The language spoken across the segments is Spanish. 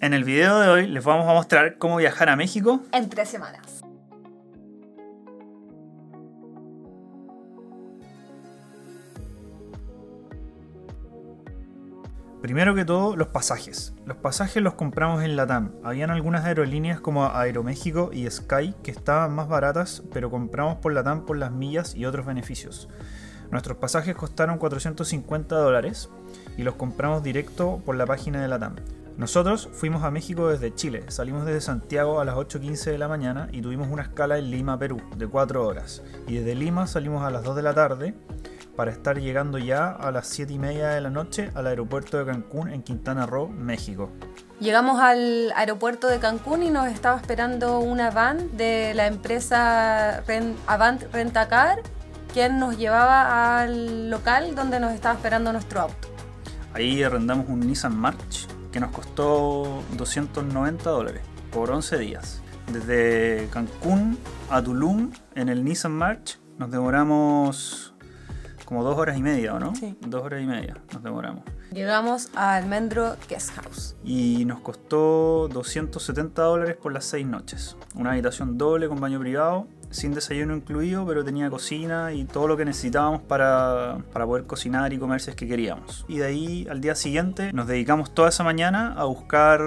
En el video de hoy les vamos a mostrar cómo viajar a México en 3 semanas. Primero que todo, los pasajes. Los pasajes los compramos en LATAM. Habían algunas aerolíneas como Aeroméxico y Sky que estaban más baratas, pero compramos por LATAM por las millas y otros beneficios. Nuestros pasajes costaron $450 y los compramos directo por la página de LATAM. Nosotros fuimos a México desde Chile, salimos desde Santiago a las 8:15 de la mañana y tuvimos una escala en Lima, Perú, de 4 horas. Y desde Lima salimos a las 2 de la tarde para estar llegando ya a las 7:30 de la noche al aeropuerto de Cancún en Quintana Roo, México. Llegamos al aeropuerto de Cancún y nos estaba esperando una van de la empresa Avant Rent-A-Car, quien nos llevaba al local donde nos estaba esperando nuestro auto. Ahí arrendamos un Nissan March que nos costó $290 por 11 días. Desde Cancún a Tulum en el Nissan March nos demoramos como 2 horas y media, ¿o no? Sí. 2 horas y media nos demoramos. Llegamos a Almendro Guest House. Y nos costó $270 por las 6 noches. Una habitación doble con baño privado, sin desayuno incluido, pero tenía cocina y todo lo que necesitábamos para poder cocinar y comer si es que queríamos. Y de ahí al día siguiente nos dedicamos toda esa mañana a buscar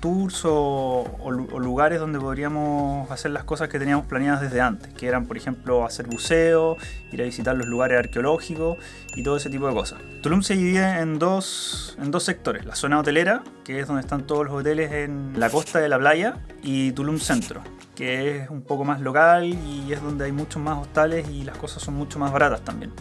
tours o lugares donde podríamos hacer las cosas que teníamos planeadas desde antes, que eran, por ejemplo, hacer buceo, ir a visitar los lugares arqueológicos y todo ese tipo de cosas. Tulum se divide en dos sectores: la zona hotelera, que es donde están todos los hoteles en la costa de la playa, y Tulum Centro, que es un poco más local y es donde hay muchos más hostales y las cosas son mucho más baratas también.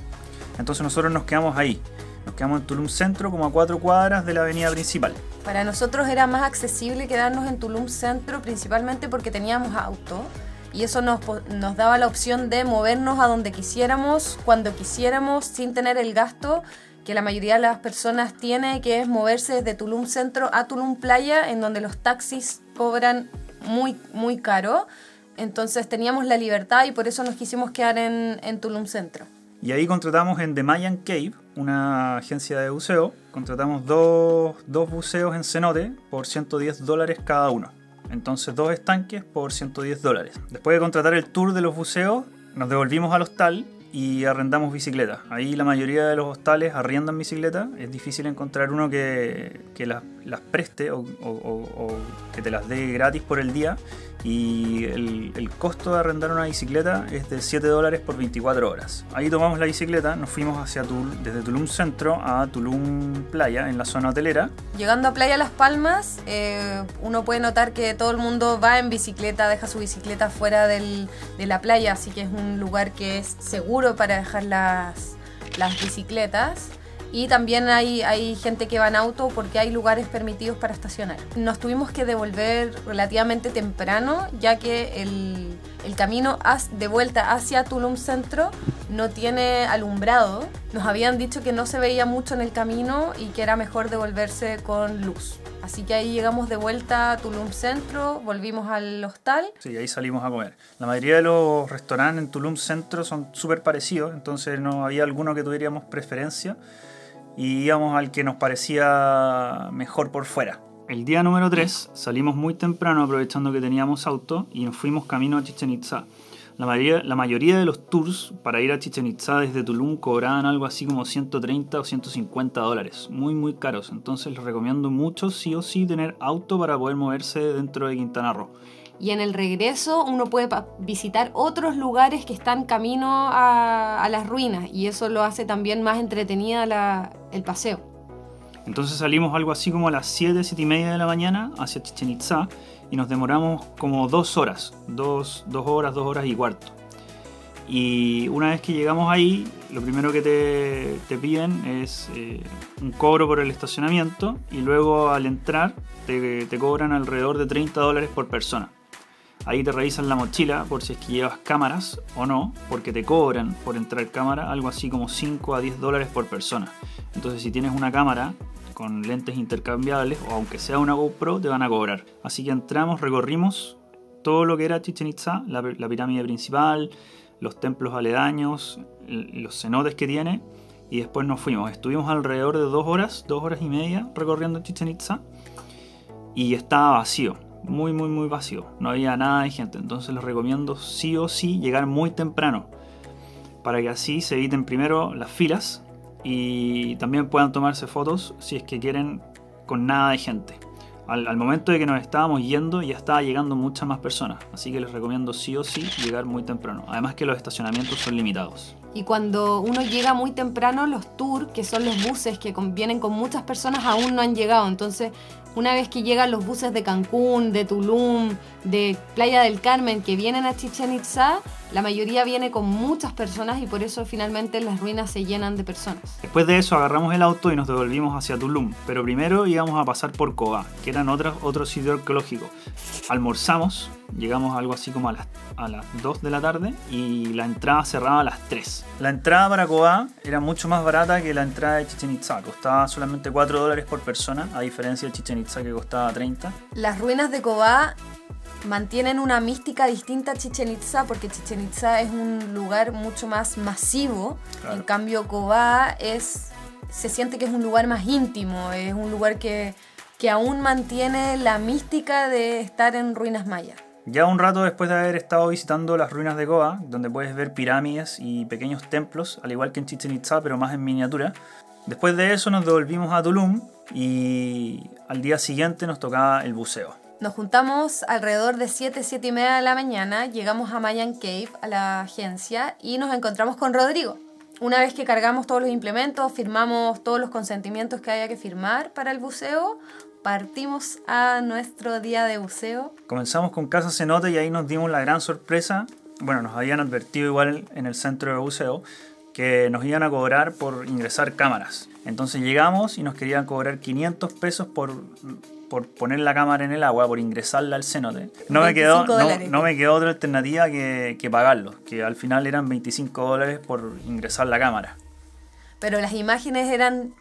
Entonces nosotros nos quedamos ahí. Nos quedamos en Tulum Centro, como a 4 cuadras de la avenida principal. Para nosotros era más accesible quedarnos en Tulum Centro, principalmente porque teníamos auto. Y eso nos daba la opción de movernos a donde quisiéramos, cuando quisiéramos, sin tener el gasto que la mayoría de las personas tiene, que es moverse desde Tulum Centro a Tulum Playa, en donde los taxis cobran muy, muy caro. Entonces teníamos la libertad y por eso nos quisimos quedar en Tulum Centro. Y ahí contratamos en The Mayan Cave, una agencia de buceo. Contratamos dos buceos en cenote por $110 cada uno. Entonces 2 estanques por $110. Después de contratar el tour de los buceos, nos devolvimos al hostal y arrendamos bicicletas. Ahí la mayoría de los hostales arriendan bicicletas. Es difícil encontrar uno que las preste o que te las dé gratis por el día. Y el costo de arrendar una bicicleta es de $7 por 24 horas. Ahí tomamos la bicicleta, nos fuimos desde Tulum Centro a Tulum Playa, en la zona hotelera. Llegando a Playa Las Palmas, uno puede notar que todo el mundo va en bicicleta, deja su bicicleta fuera de la playa, así que es un lugar que es seguro para dejar las bicicletas. Y también hay gente que va en auto porque hay lugares permitidos para estacionar. Nos tuvimos que devolver relativamente temprano, ya que el camino de vuelta hacia Tulum Centro no tiene alumbrado. Nos habían dicho que no se veía mucho en el camino y que era mejor devolverse con luz. Así que ahí llegamos de vuelta a Tulum Centro, volvimos al hostal. Sí, ahí salimos a comer. La mayoría de los restaurantes en Tulum Centro son súper parecidos, entonces no había alguno que tuviéramos preferencia. Y íbamos al que nos parecía mejor por fuera. El día número 3 salimos muy temprano aprovechando que teníamos auto y nos fuimos camino a Chichén Itzá. La mayoría de los tours para ir a Chichén Itzá desde Tulum cobraban algo así como $130 o $150. Muy muy caros, entonces les recomiendo mucho sí o sí tener auto para poder moverse dentro de Quintana Roo. Y en el regreso uno puede visitar otros lugares que están camino a las ruinas y eso lo hace también más entretenida el paseo. Entonces salimos algo así como a las 7:30 de la mañana hacia Chichén Itzá y nos demoramos como 2 horas, 2 horas y cuarto. Y una vez que llegamos ahí, lo primero que te piden es un cobro por el estacionamiento y luego al entrar te cobran alrededor de $30 por persona. Ahí te revisan la mochila por si es que llevas cámaras o no, porque te cobran por entrar cámara algo así como $5 a $10 por persona. Entonces si tienes una cámara con lentes intercambiables o aunque sea una GoPro te van a cobrar. Así que entramos, recorrimos todo lo que era Chichén Itzá, la pirámide principal, los templos aledaños, los cenotes que tiene y después nos fuimos. Estuvimos alrededor de 2 horas y media recorriendo Chichén Itzá y estaba vacío, muy muy muy vacío, no había nada de gente. Entonces les recomiendo sí o sí llegar muy temprano, para que así se eviten primero las filas y también puedan tomarse fotos si es que quieren con nada de gente. Al momento de que nos estábamos yendo ya estaba llegando muchas más personas, así que les recomiendo sí o sí llegar muy temprano. Además que los estacionamientos son limitados. Y cuando uno llega muy temprano, los tours, que son los buses que vienen con muchas personas, aún no han llegado. Entonces, una vez que llegan los buses de Cancún, de Tulum, de Playa del Carmen, que vienen a Chichén Itzá, la mayoría viene con muchas personas y por eso finalmente las ruinas se llenan de personas. Después de eso agarramos el auto y nos devolvimos hacia Tulum, pero primero íbamos a pasar por Cobá, que eran otro sitio arqueológico. Almorzamos, llegamos algo así como a las 2 de la tarde y la entrada cerraba a las 3. La entrada para Cobá era mucho más barata que la entrada de Chichén Itzá, costaba solamente $4 por persona, a diferencia de Chichén Itzá que costaba 30. Las ruinas de Cobá mantienen una mística distinta a Chichén Itzá, porque Chichén Itzá es un lugar mucho más masivo. Claro. En cambio Cobá se siente que es un lugar más íntimo, es un lugar que aún mantiene la mística de estar en ruinas mayas. Ya un rato después de haber estado visitando las ruinas de Cobá, donde puedes ver pirámides y pequeños templos, al igual que en Chichén Itzá, pero más en miniatura, después de eso nos devolvimos a Tulum y al día siguiente nos tocaba el buceo. Nos juntamos alrededor de 7:30 de la mañana, llegamos a Mayan Cave, a la agencia, y nos encontramos con Rodrigo. Una vez que cargamos todos los implementos, firmamos todos los consentimientos que había que firmar para el buceo, partimos a nuestro día de buceo. Comenzamos con Casa Cenote y ahí nos dimos la gran sorpresa. Bueno, nos habían advertido igual en el centro de buceo que nos iban a cobrar por ingresar cámaras. Entonces llegamos y nos querían cobrar $500 por poner la cámara en el agua, por ingresarla al cenote. No me quedó otra alternativa que pagarlo, que al final eran $25 por ingresar la cámara. Pero las imágenes eran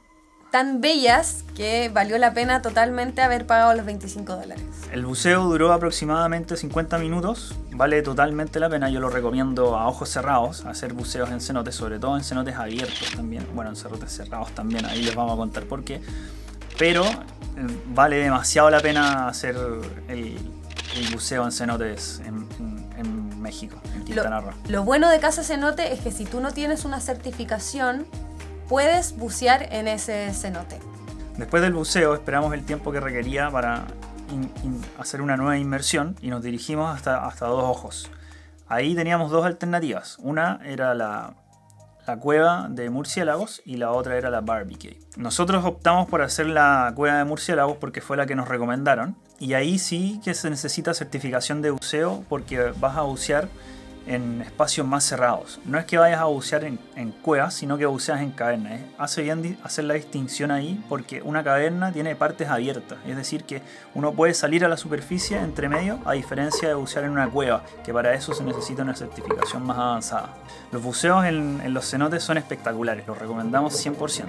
tan bellas que valió la pena totalmente haber pagado los $25. El buceo duró aproximadamente 50 minutos, vale totalmente la pena, yo lo recomiendo a ojos cerrados, hacer buceos en cenotes, sobre todo en cenotes abiertos también, bueno, en cenotes cerrados también, ahí les vamos a contar por qué, pero vale demasiado la pena hacer el buceo en cenotes en México, en Quintana Roo. Lo bueno de Casa Cenote es que si tú no tienes una certificación, puedes bucear en ese cenote. Después del buceo esperamos el tiempo que requería para hacer una nueva inmersión y nos dirigimos hasta Dos Ojos. Ahí teníamos dos alternativas. Una era la cueva de murciélagos y la otra era la Barbie Cave. Nosotros optamos por hacer la cueva de murciélagos porque fue la que nos recomendaron. Y ahí sí que se necesita certificación de buceo porque vas a bucear en espacios más cerrados. No es que vayas a bucear en cuevas, sino que buceas en cavernas. Hace bien hacer la distinción ahí porque una caverna tiene partes abiertas. Es decir, que uno puede salir a la superficie entre medio, a diferencia de bucear en una cueva, que para eso se necesita una certificación más avanzada. Los buceos en los cenotes son espectaculares, los recomendamos 100%.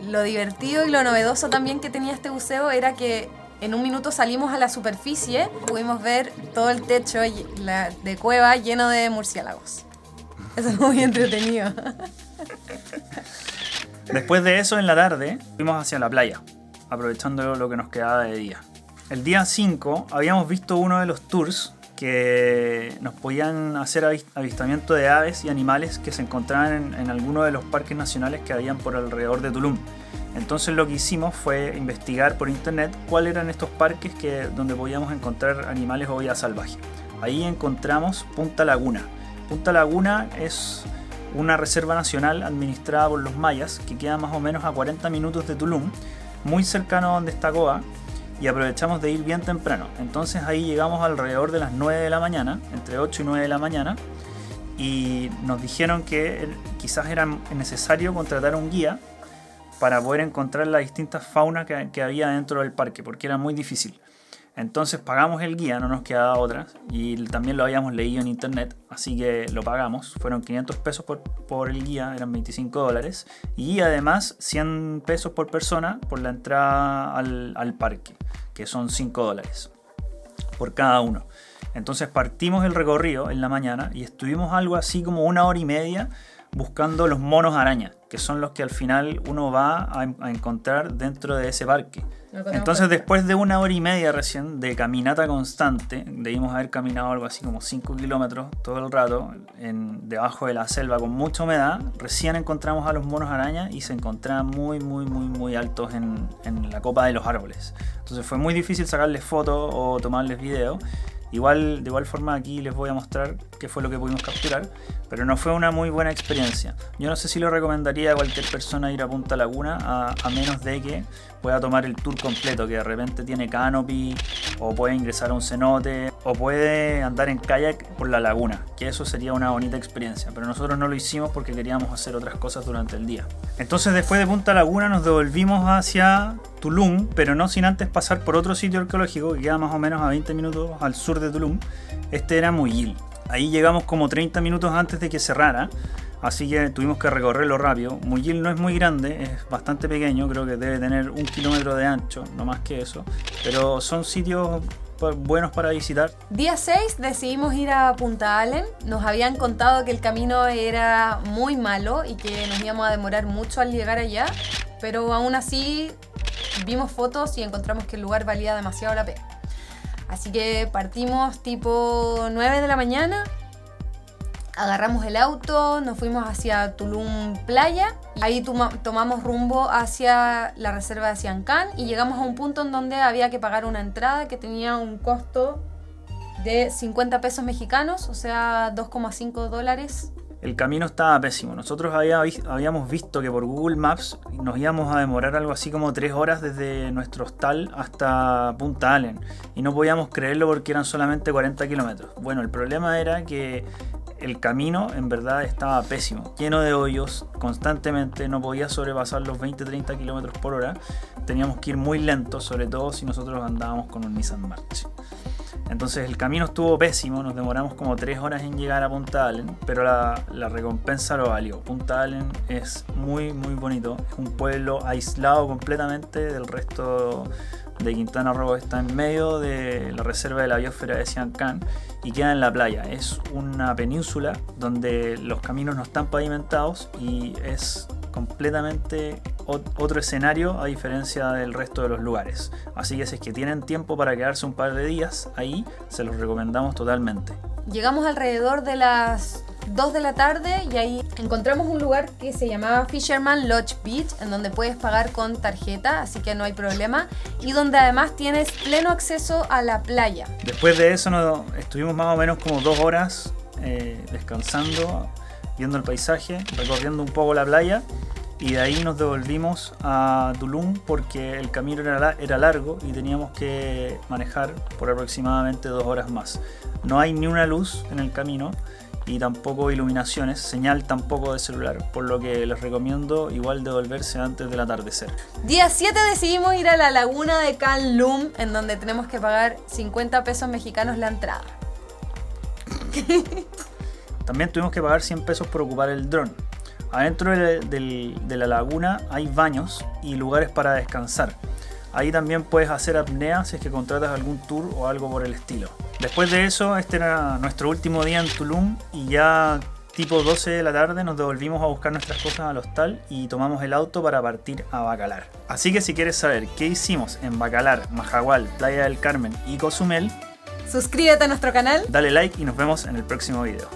Lo divertido y lo novedoso también que tenía este buceo era que en un minuto salimos a la superficie, pudimos ver todo el techo de cueva lleno de murciélagos. Eso es muy entretenido. Después de eso, en la tarde, fuimos hacia la playa, aprovechando lo que nos quedaba de día. El día 5 habíamos visto uno de los tours que nos podían hacer avistamiento de aves y animales que se encontraban en alguno de los parques nacionales que habían por alrededor de Tulum. Entonces lo que hicimos fue investigar por internet cuáles eran estos parques donde podíamos encontrar animales o vida salvaje. Ahí encontramos Punta Laguna. Punta Laguna es una reserva nacional administrada por los mayas que queda más o menos a 40 minutos de Tulum, muy cercano a donde está Cobá, y aprovechamos de ir bien temprano. Entonces ahí llegamos alrededor de las 9 de la mañana, entre 8 y 9 de la mañana, y nos dijeron que quizás era necesario contratar un guía para poder encontrar las distintas faunas que había dentro del parque, porque era muy difícil. Entonces pagamos el guía, no nos quedaba otra, y también lo habíamos leído en internet, así que lo pagamos. Fueron $500 por el guía, eran $25, y además $100 por persona por la entrada al parque, que son $5 por cada uno. Entonces partimos el recorrido en la mañana y estuvimos algo así como 1 hora y media buscando los monos araña, que son los que al final uno va a encontrar dentro de ese parque. Entonces después de 1 hora y media recién de caminata constante, debimos haber caminado algo así como 5 kilómetros todo el rato debajo de la selva con mucha humedad, recién encontramos a los monos araña y se encontraban muy altos en la copa de los árboles. Entonces fue muy difícil sacarles fotos o tomarles video. De igual forma aquí les voy a mostrar qué fue lo que pudimos capturar, pero no fue una muy buena experiencia. Yo no sé si lo recomendaría a cualquier persona ir a Punta Laguna, a menos de que pueda tomar el tour completo, que de repente tiene canopy, o puede ingresar a un cenote, o puede andar en kayak por la laguna, que eso sería una bonita experiencia, pero nosotros no lo hicimos porque queríamos hacer otras cosas durante el día. Entonces después de Punta Laguna nos devolvimos hacia Tulum, pero no sin antes pasar por otro sitio arqueológico que queda más o menos a 20 minutos al sur de Tulum. Este era Muyil. Ahí llegamos como 30 minutos antes de que cerrara, así que tuvimos que recorrerlo rápido. Muyil no es muy grande, es bastante pequeño, creo que debe tener 1 kilómetro de ancho, no más que eso, pero son sitios buenos para visitar. Día 6 decidimos ir a Punta Allen. Nos habían contado que el camino era muy malo y que nos íbamos a demorar mucho al llegar allá, pero aún así vimos fotos y encontramos que el lugar valía demasiado la pena. Así que partimos tipo 9 de la mañana, agarramos el auto, nos fuimos hacia Tulum Playa. Ahí tomamos rumbo hacia la reserva de Sian Ka'an y llegamos a un punto en donde había que pagar una entrada que tenía un costo de 50 pesos mexicanos, o sea 2,5 dólares. El camino estaba pésimo. Nosotros habíamos visto que por Google Maps nos íbamos a demorar algo así como 3 horas desde nuestro hostal hasta Punta Allen. Y no podíamos creerlo porque eran solamente 40 kilómetros. Bueno, el problema era que el camino en verdad estaba pésimo. Lleno de hoyos constantemente. No podía sobrepasar los 20-30 kilómetros por hora. Teníamos que ir muy lento, sobre todo si nosotros andábamos con un Nissan March. Entonces el camino estuvo pésimo, nos demoramos como 3 horas en llegar a Punta Allen, pero la recompensa lo valió. Punta Allen es muy bonito, es un pueblo aislado completamente del resto de Quintana Roo, está en medio de la reserva de la biosfera de Sian Ka'an y queda en la playa. Es una península donde los caminos no están pavimentados y es completamente otro escenario a diferencia del resto de los lugares. Así que si es que tienen tiempo para quedarse un par de días ahí, se los recomendamos totalmente. Llegamos alrededor de las 2 de la tarde y ahí encontramos un lugar que se llamaba Fisherman Lodge Beach, en donde puedes pagar con tarjeta, así que no hay problema, y donde además tienes pleno acceso a la playa. Después de eso estuvimos más o menos como 2 horas descansando, viendo el paisaje, recorriendo un poco la playa, y de ahí nos devolvimos a Tulum porque el camino era largo y teníamos que manejar por aproximadamente 2 horas más. No hay ni una luz en el camino y tampoco iluminaciones, señal tampoco de celular, por lo que les recomiendo igual devolverse antes del atardecer. Día 7 decidimos ir a la laguna de Can Lum, en donde tenemos que pagar 50 pesos mexicanos la entrada. También tuvimos que pagar 100 pesos por ocupar el dron. Adentro de la laguna hay baños y lugares para descansar. Ahí también puedes hacer apnea si es que contratas algún tour o algo por el estilo. Después de eso, este era nuestro último día en Tulum y ya tipo 12 de la tarde nos devolvimos a buscar nuestras cosas al hostal y tomamos el auto para partir a Bacalar. Así que si quieres saber qué hicimos en Bacalar, Majagual, Playa del Carmen y Cozumel, suscríbete a nuestro canal, dale like y nos vemos en el próximo video.